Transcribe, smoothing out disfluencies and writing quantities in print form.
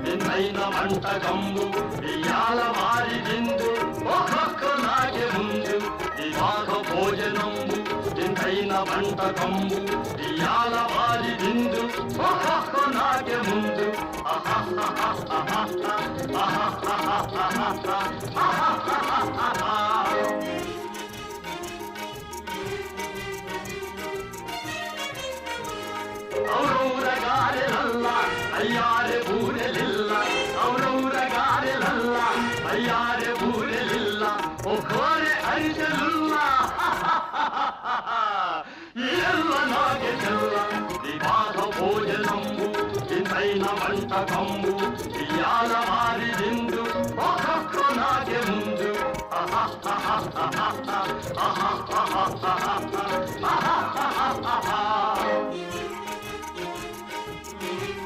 వింతైన వంటకంబు ఇయాల వారి విందు ఒక్కొక్క నాకే ముందు వివాహ భోజనంబు వింతైన వంటకంబు ఇయాల వారి విందు ఒక్కొక్క నాకే ముందు ఔరౌరగారెలల్ల అయ్యారె బూరెలిల్ల ఔరౌరగారెలల్ల అయ్యారె బూరెలిల్ల ఒక్కోరె అరిసెలుల్ల ఎల్ల నాగే చెల్ల వివాహ భోజనంబు వింతైన వంటకంబు ఇయాల వారి విందు ఒక్కొక్క నాగే ముందు ఆహా